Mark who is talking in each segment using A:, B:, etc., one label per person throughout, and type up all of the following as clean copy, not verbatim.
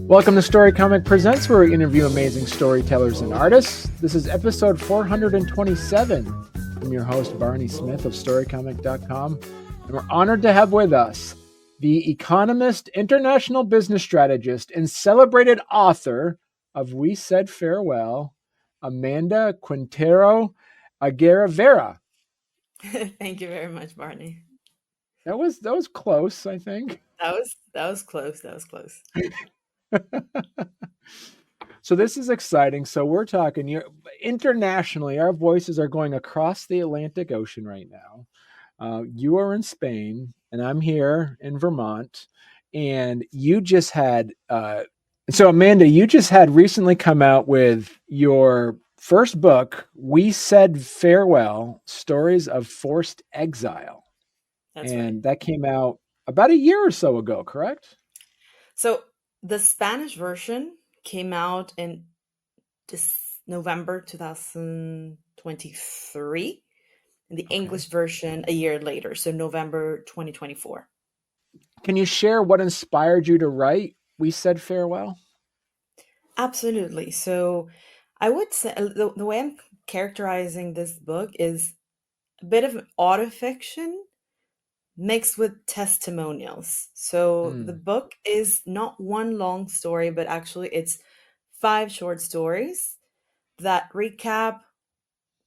A: Welcome to Story Comic Presents, where we interview amazing storytellers and artists. This is episode 427. I'm your host, Barney Smith of StoryComic.com, and we're honored to have with us the economist, international business strategist, and celebrated author of We Said Farewell, Amanda Quintero Agerrevere.
B: Thank you very much, Barney.
A: That was close, I think.
B: That was close. That was close.
A: So this is exciting. So we're talking internationally. Our voices are going across the Atlantic Ocean right now. You are in Spain, and I'm here in Vermont. And you just had, so Amanda, you just had recently come out with your first book, We Said Farewell, Stories of Forced Exile.
B: That's
A: and
B: right.
A: That came out about a year or so ago, correct?
B: So the Spanish version came out in November 2023, and the English version a year later, so November 2024.
A: Can you share what inspired you to write We Said Farewell?
B: Absolutely. So I would say the way I'm characterizing this book is a bit of autofiction mixed with testimonials. So the book is not one long story, but actually it's 5 short stories that recap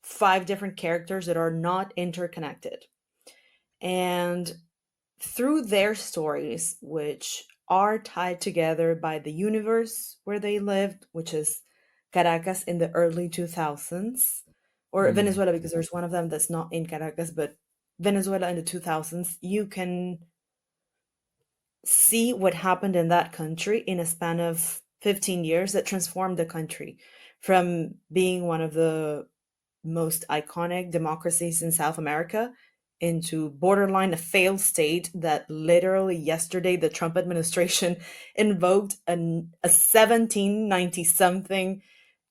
B: 5 different characters that are not interconnected. And through their stories, which are tied together by the universe where they lived, which is Caracas in the early 2000s, or Venezuela, because there's one of them that's not in Caracas, but Venezuela in the 2000s, you can see what happened in that country in a span of 15 years that transformed the country from being one of the most iconic democracies in South America into borderline a failed state that literally yesterday the Trump administration invoked a 1790-something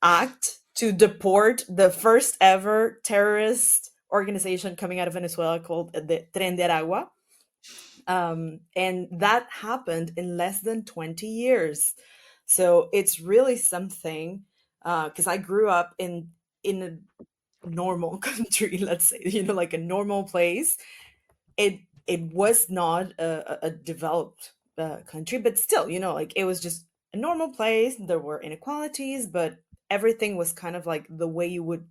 B: act to deport the first ever terrorist organization coming out of Venezuela called the Tren de Aragua. And that happened in less than 20 years. So it's really something, because I grew up in a normal country, let's say, like a normal place. It was not a developed country, but still, like it was just a normal place. There were inequalities, but everything was kind of like the way you would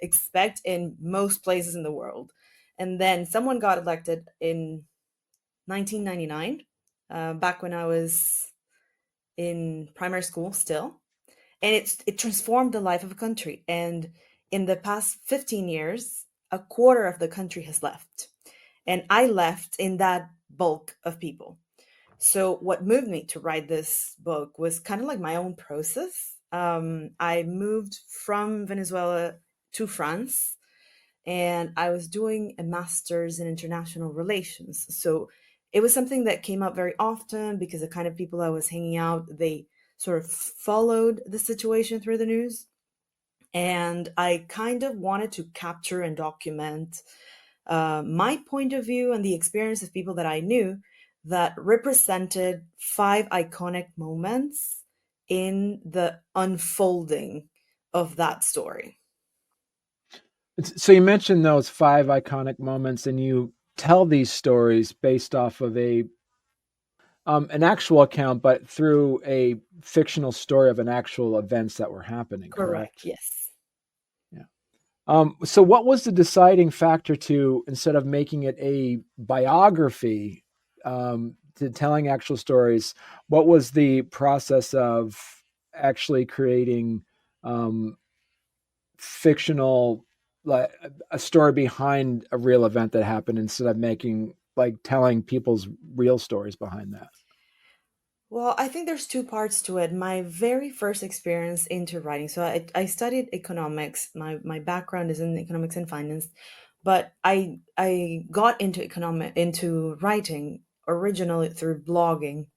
B: expect in most places in the world. And then someone got elected in 1999, back when I was in primary school still. And it transformed the life of a country. And in the past 15 years, a quarter of the country has left. And I left in that bulk of people. So what moved me to write this book was kind of like my own process. I moved from Venezuela to France, and I was doing a master's in international relations. So it was something that came up very often because the kind of people I was hanging out, they sort of followed the situation through the news. And I kind of wanted to capture and document my point of view and the experience of people that I knew that represented 5 iconic moments in the unfolding of that story.
A: So you mentioned those 5 iconic moments, and you tell these stories based off of an actual account, but through a fictional story of an actual events that were happening. Correct?
B: Yes.
A: Yeah. So what was the deciding factor to, instead of making it a biography, to telling actual stories, what was the process of actually creating fictional, like a story behind a real event that happened, instead of telling people's real stories behind that?
B: Well, I think there's 2 parts to it. My very first experience into writing. So I studied economics. My background is in economics and finance, but I got into writing originally through blogging.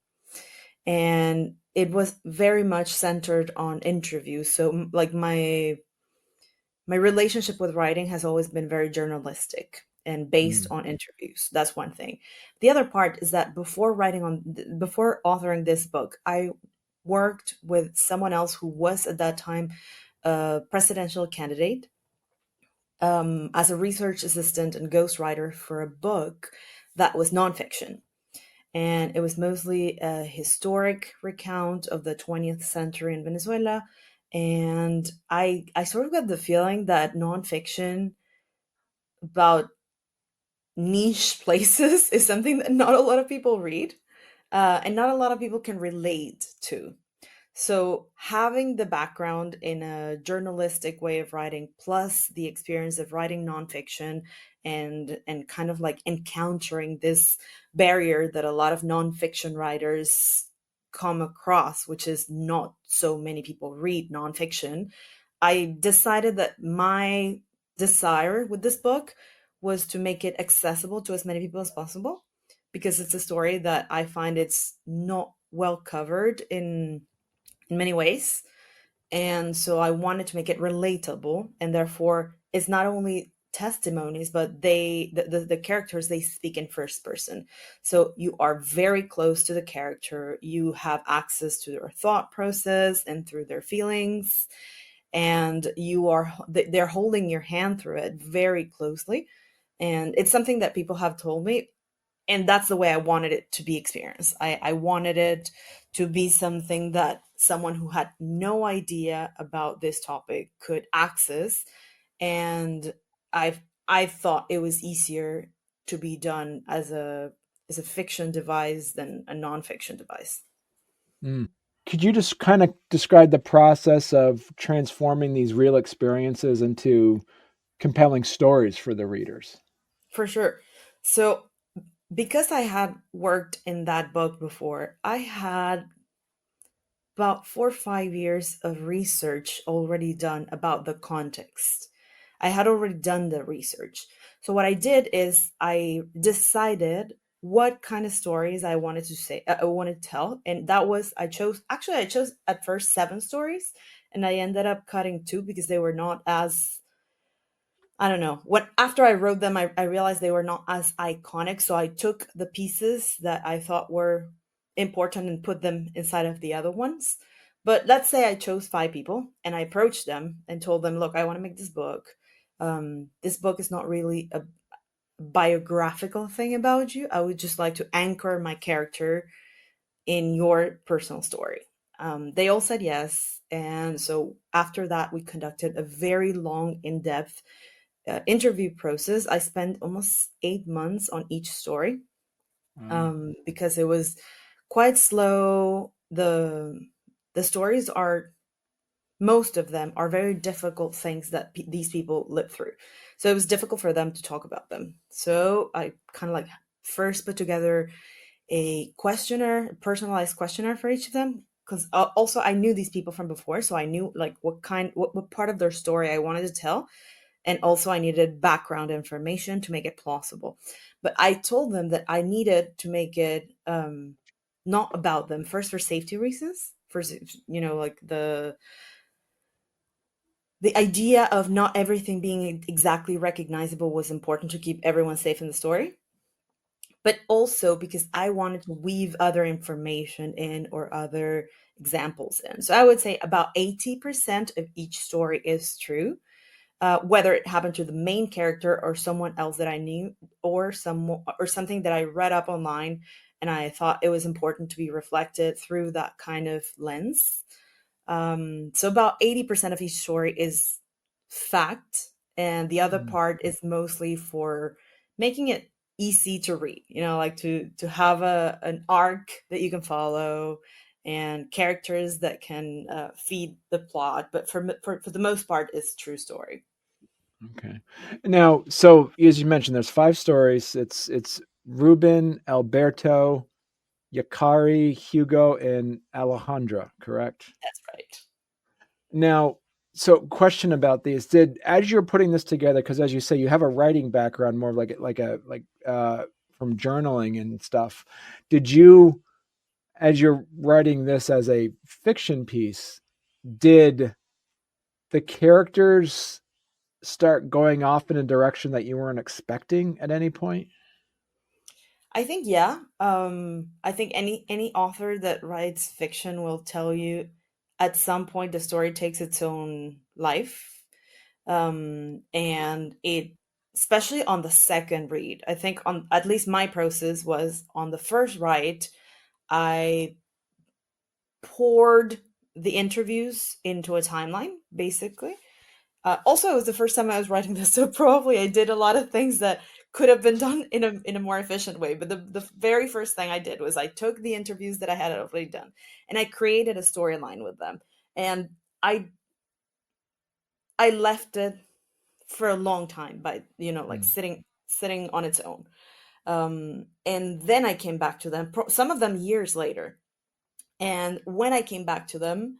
B: and it was very much centered on interviews. So like my relationship with writing has always been very journalistic and based
A: Mm.
B: on interviews. That's one thing. The other part is that before authoring this book, I worked with someone else who was at that time a presidential candidate, as a research assistant and ghostwriter for a book that was nonfiction. And it was mostly a historic recount of the 20th century in Venezuela. And I sort of got the feeling that nonfiction about niche places is something that not a lot of people read, and not a lot of people can relate to. So, having the background in a journalistic way of writing, plus the experience of writing nonfiction, and kind of like encountering this barrier that a lot of nonfiction writers come across, which is not so many people read nonfiction, I decided that my desire with this book was to make it accessible to as many people as possible, because it's a story that I find it's not well covered in many ways. And so I wanted to make it relatable, and therefore it's not only testimonies, but the characters, they speak in first person. So you are very close to the character, you have access to their thought process and through their feelings, and they're holding your hand through it very closely. And it's something that people have told me, and that's the way I wanted it to be experienced. I wanted it to be something that someone who had no idea about this topic could access. And I thought it was easier to be done as a fiction device than a nonfiction device.
A: Mm. Could you just kind of describe the process of transforming these real experiences into compelling stories for the readers?
B: For sure. So because I had worked in that book before, I had about 4 or 5 years of research already done about the context. I had already done the research. So what I did is I decided what kind of stories I wanted to say, I wanted to tell, and that was I chose at first 7 stories, and I ended up cutting two because they were not as, I don't know. What After I wrote them, I realized they were not as iconic. So I took the pieces that I thought were important and put them inside of the other ones. But let's say I chose 5 people and I approached them and told them, look, I want to make this book. This book is not really a biographical thing about you. I would just like to anchor my character in your personal story. They all said yes. And so after that, we conducted a very long, in depth interview process. I spent almost 8 months on each story,
A: Wow.
B: because it was quite slow. The stories are, most of them are very difficult things that these people live through. So it was difficult for them to talk about them. So I kind of like first put together a questionnaire, a personalized questionnaire for each of them. Because also I knew these people from before, so I knew like what part of their story I wanted to tell, and also I needed background information to make it plausible. But I told them that I needed to make it not about them, first for safety reasons, first, like the idea of not everything being exactly recognizable was important to keep everyone safe in the story, but also because I wanted to weave other information in or other examples in. So I would say about 80% of each story is true, whether it happened to the main character or someone else that I knew, or something that I read up online, and I thought it was important to be reflected through that kind of lens. So about 80% of each story is fact, and the other
A: Mm.
B: part is mostly for making it easy to read. Like to have an arc that you can follow and characters that can feed the plot. But for the most part, it's true story.
A: Okay. Now, so as you mentioned, there's 5 stories. It's Ruben, Alberto, Yakari, Hugo, and Alejandra, correct?
B: That's right.
A: Now, so question about these. Did as you're putting this together, because as you say, you have a writing background, more like from journaling and stuff. Did you as you're writing this as a fiction piece, did the characters start going off in a direction that you weren't expecting at any point?
B: I think yeah. I think any author that writes fiction will tell you at some point the story takes its own life. And it, especially on the second read, I think on at least my process was on the first write, I poured the interviews into a timeline, basically. Also, it was the first time I was writing this, so probably I did a lot of things that could have been done in a more efficient way. But the very first thing I did was I took the interviews that I had already done, and I created a storyline with them, and I I left it for a long time by like
A: Mm.
B: sitting on its own. And then I came back to them, some of them years later. And when I came back to them,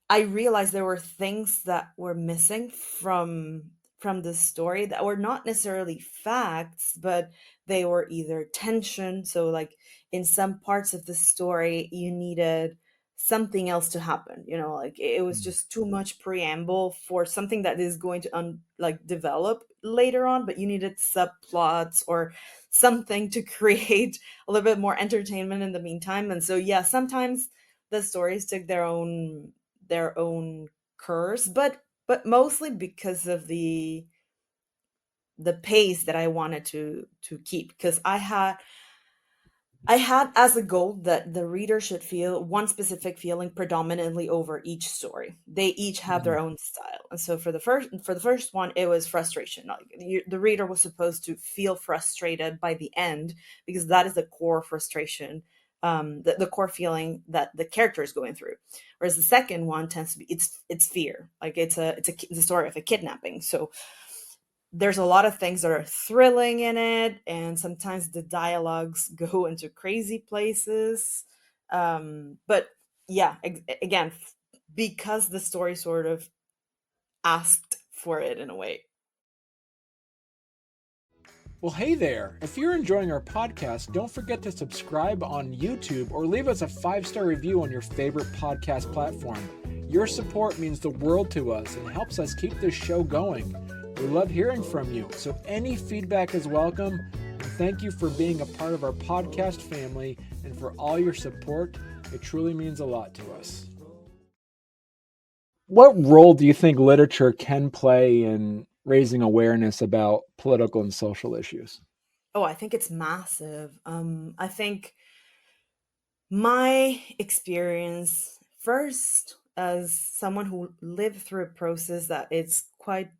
B: I realized there were things that were missing from the story that were not necessarily facts, but they were either tension. So like in some parts of the story, you needed something else to happen. Like it was
A: Mm.
B: just too much preamble for something that is going to like develop later on, but you needed subplots or something to create a little bit more entertainment in the meantime. And so yeah, sometimes the stories took their own curse, but mostly because of the pace that I wanted to keep, because I had as a goal that the reader should feel one specific feeling predominantly over each story. They each have their
A: Mm.
B: own style, and so for the first one, it was frustration. Like the reader was supposed to feel frustrated by the end, because that is the core frustration, the core feeling that the character is going through. Whereas the second one tends to be it's fear, like it's a story of a kidnapping. So there's a lot of things that are thrilling in it, and sometimes the dialogues go into crazy places. But yeah, again, because the story sort of asked for it in a way.
A: Well, hey there. If you're enjoying our podcast, don't forget to subscribe on YouTube or leave us a 5-star review on your favorite podcast platform. Your support means the world to us and helps us keep this show going. We love hearing from you, so any feedback is welcome. And thank you for being a part of our podcast family and for all your support. It truly means a lot to us. What role do you think literature can play in raising awareness about political and social issues?
B: Oh, I think it's massive. I think my experience first as someone who lived through a process that it's quite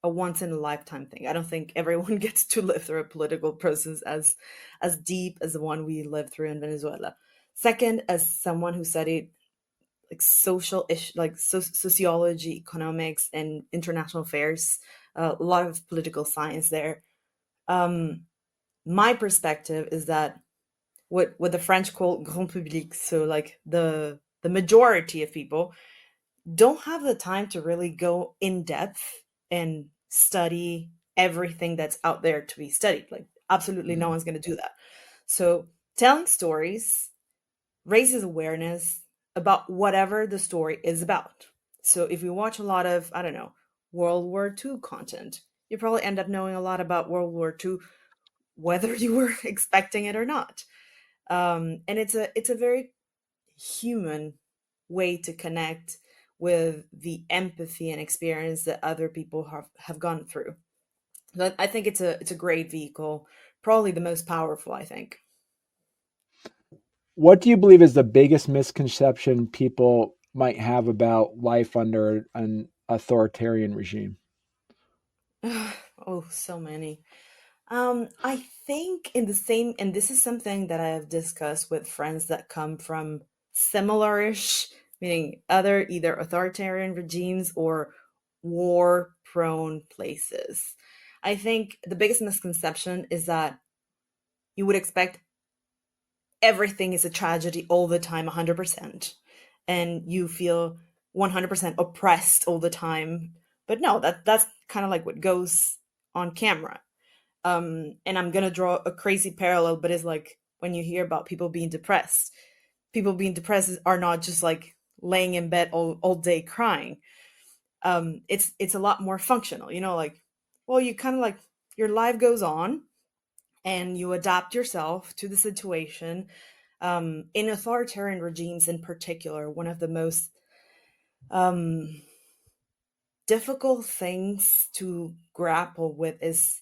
B: a once in a lifetime thing. I don't think everyone gets to live through a political process as deep as the one we lived through in Venezuela. Second, as someone who studied like social ish like sociology, economics, and international affairs, a lot of political science there. Um, my perspective is that what the French call grand public, so like the majority of people don't have the time to really go in depth and study everything that's out there to be studied. Like, absolutely no
A: Mm.
B: one's going to do that. So, telling stories raises awareness about whatever the story is about. So, if you watch a lot of, I don't know, World War II content, you probably end up knowing a lot about World War II, whether you were expecting it or not. And it's a very human way to connect with the empathy and experience that other people have gone through. But I think it's a great vehicle, probably the most powerful, I think.
A: What do you believe is the biggest misconception people might have about life under an authoritarian regime?
B: Oh, so many. I think in the same, and this is something that I have discussed with friends that come from similar-ish, meaning other either authoritarian regimes or war-prone places. I think the biggest misconception is that you would expect everything is a tragedy all the time, 100%, and you feel 100% oppressed all the time. But no, that's kind of like what goes on camera. And I'm gonna draw a crazy parallel, but it's like when you hear about people being depressed, people being depressed are not just like laying in bed all day crying. It's a lot more functional, like, well, you kind of like, your life goes on and you adapt yourself to the situation. In authoritarian regimes in particular, one of the most um, difficult things to grapple with is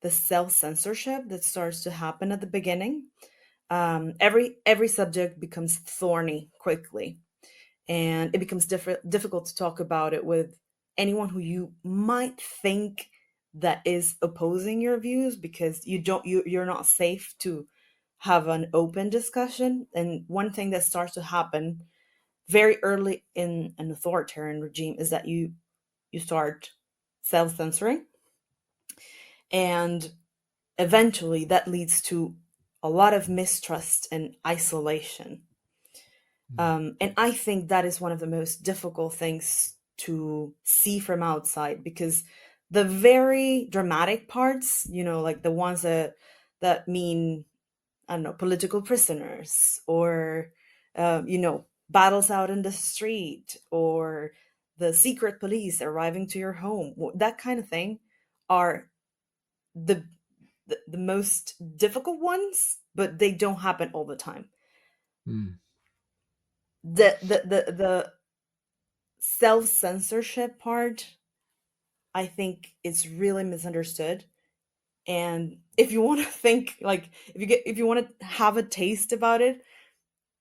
B: the self censorship that starts to happen at the beginning. Every subject becomes thorny quickly, and it becomes difficult to talk about it with anyone who you might think that is opposing your views, because you're not safe to have an open discussion. And one thing that starts to happen very early in an authoritarian regime is that you start self-censoring, and eventually that leads to a lot of mistrust and isolation. And I think that is one of the most difficult things to see from outside, because the very dramatic parts, like the ones that mean, I don't know, political prisoners, or battles out in the street, or the secret police arriving to your home, that kind of thing, are the the most difficult ones, but they don't happen all the time.
A: Mm.
B: The self censorship part, I think, is really misunderstood. And if you want to think like, if you want to have a taste about it,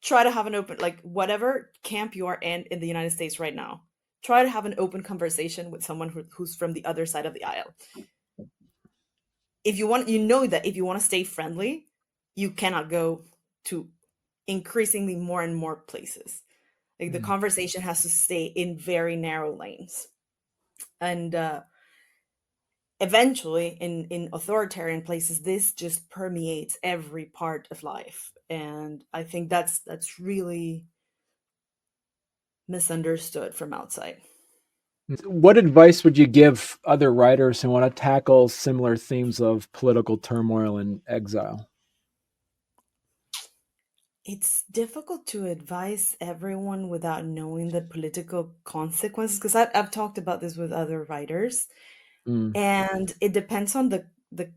B: try to have an open, like, whatever camp you are in the United States right now, try to have an open conversation with someone who's from the other side of the aisle. If you want, that if you want to stay friendly, you cannot go to increasingly more and more places. Like, the
A: Mm.
B: conversation has to stay in very narrow lanes. And eventually, in authoritarian places, this just permeates every part of life. And I think that's really misunderstood from outside.
A: What advice would you give other writers who want to tackle similar themes of political turmoil and exile?
B: It's difficult to advise everyone without knowing the political consequences, because I've talked about this with other writers,
A: Mm.
B: and it depends on the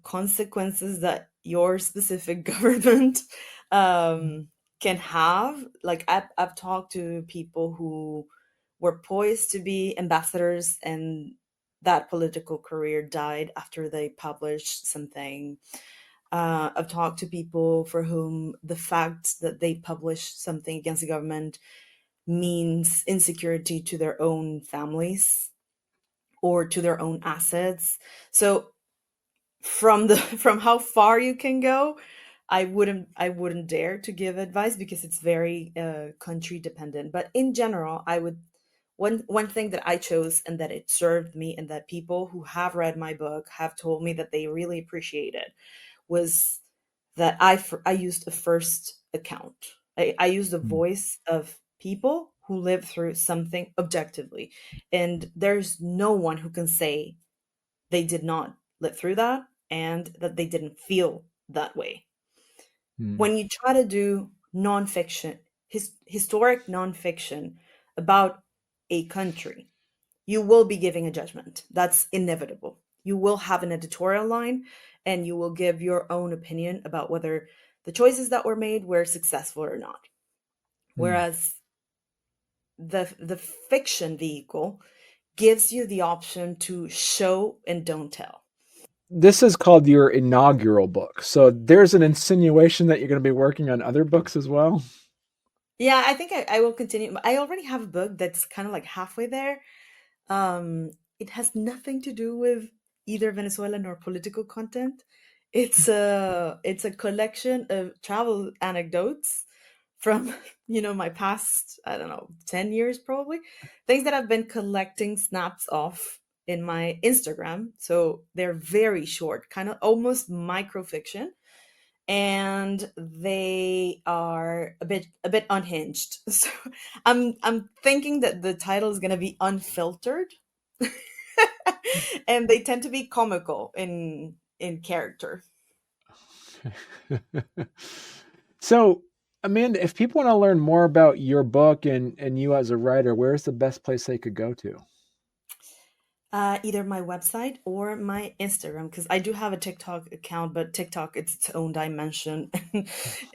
B: consequences that your specific government can have. Like, I've talked to people who were poised to be ambassadors, and that political career died after they published something. I've talked to people for whom the fact that they published something against the government means insecurity to their own families or to their own assets. So from the from how far you can go, I wouldn't dare to give advice, because it's very country dependent. But in general, I would, one thing that I chose and that it served me, and that people who have read my book have told me that they really appreciate it, was that I used a first account. I used the
A: Mm.
B: voice of people who lived through something objectively, and there's no one who can say they did not live through that and that they didn't feel that way.
A: Mm.
B: When you try to do nonfiction, historic nonfiction about a country, you will be giving a judgment. That's inevitable. You will have an editorial line, and you will give your own opinion about whether the choices that were made were successful or not.
A: Mm.
B: Whereas the fiction vehicle gives you the option to show and don't tell.
A: This is called your inaugural book. So there's an insinuation that you're going to be working on other books as well.
B: Yeah, I think I will continue. I already have a book that's kind of like halfway there. Um, it has nothing to do with either Venezuelan or political content. It's a collection of travel anecdotes from my past, I don't know, 10 years probably. Things that I've been collecting snaps of in my Instagram. So they're very short, kind of almost microfiction, and they are a bit unhinged. So I'm thinking that the title is going to be Unfiltered. And they tend to be comical in character.
A: So Amanda, if people want to learn more about your book and you as a writer, where's the best place they could go to?
B: Either my website or my Instagram, because I do have a TikTok account, but TikTok it's its own dimension,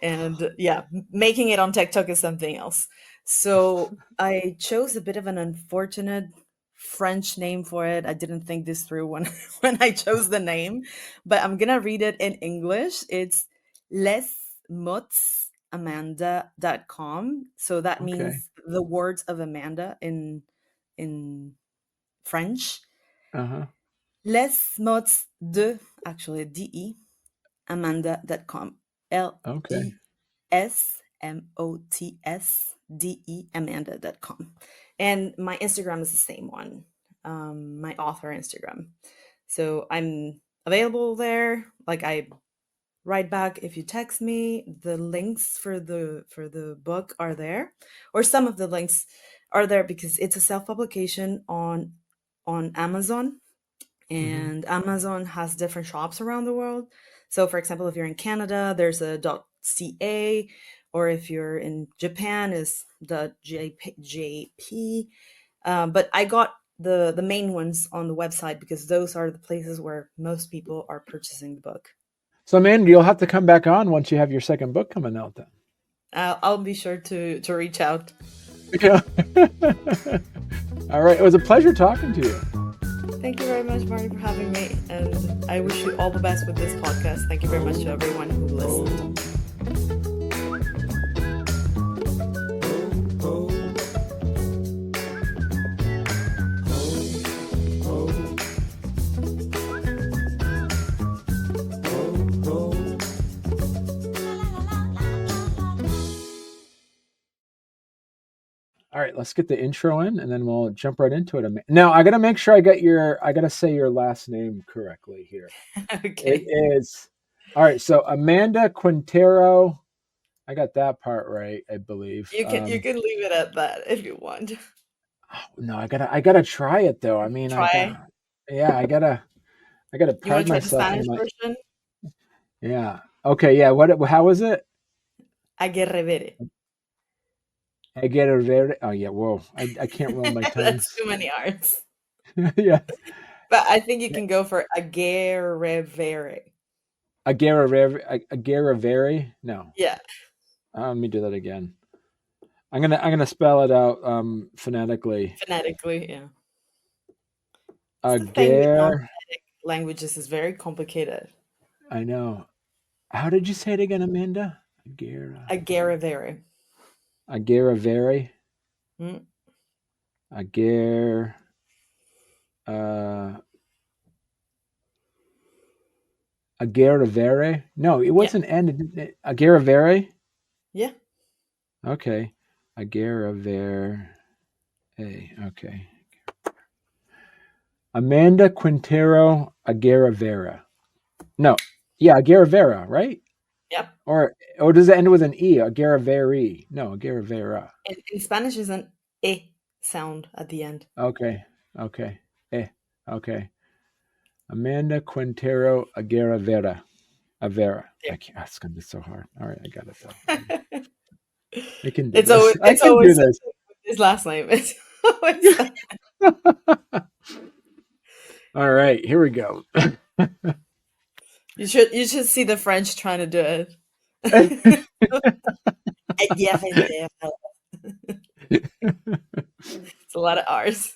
B: and yeah, making it on TikTok is something else. So I chose a bit of an unfortunate French name for it. I didn't think this through when when I chose the name, but I'm gonna read it in English. It's lesmotsamanda.com. So that
A: Okay.
B: means the words of Amanda in French.
A: Uh-huh.
B: Les mots de, actually, de, amanda.com.
A: Okay.
B: LESMOTSDE, amanda.com. And my Instagram is the same one, my author Instagram. So I'm available there. Like I write back if you text me. The links for the book are there, or some of the links are there because it's a self publication on Amazon,
A: Hmm.
B: and Amazon has different shops around the world. So, for example, if you're in Canada, there's a .ca, or if you're in Japan, is .jp. But I got the main ones on the website because those are the places where most people are purchasing the book.
A: So, Amanda, you'll have to come back on once you have your second book coming out then.
B: I'll be sure to reach out.
A: Yeah. All right. It was a pleasure talking to you.
B: Thank you very much, Marty, for having me, and I wish you all the best with this podcast. Thank you very much to everyone who listened.
A: All right, let's get the intro in, and then we'll jump right into it. Now, I gotta make sure I gotta say your last name correctly here. It
B: Okay.
A: is all right. So Amanda Quintero, I got that part right, I believe.
B: You can leave it at that if you want.
A: No, I gotta try it though. I mean,
B: Try.
A: yeah, I gotta
B: You want
A: pride
B: to try the
A: myself on
B: Spanish
A: my,
B: version?
A: yeah. Okay, yeah. How was it?
B: Agerrevere.
A: Agerrevere. Oh yeah. Whoa, I can't roll my
B: That's
A: tongues.
B: too many R's.
A: Yeah.
B: But I think you can go for Agerrevere.
A: Agerrevere. No.
B: Yeah,
A: Let me do that again. I'm gonna spell it out phonetically.
B: phonetically, yeah. It's the thing with
A: Ager.
B: non-phonetic languages is very complicated.
A: I know. How did you say it again, Amanda?
B: Agerrevere.
A: Agerrevere.
B: Mm,
A: Ager. Uh, Agerrevere. No, it
B: yeah,
A: wasn't N. Agerrevere.
B: yeah.
A: Okay. Agerrevere. Hey, okay. Amanda Quintero Agerrevere. No. Yeah, Agerrevere, right?
B: Yep.
A: Or does it end with an E? Agerrevere. No, Agerrevere.
B: In Spanish is an E sound at the end.
A: Okay. Okay. Okay. Amanda Quintero Agerrevere. Avera.
B: Yeah.
A: That's gonna be so hard. All right, I got it though. I can do
B: It's
A: this.
B: always
A: I
B: it's
A: can do
B: always
A: this.
B: his last name. It's always
A: All right, here we go.
B: you should see the French trying to do it. It's a lot of R's.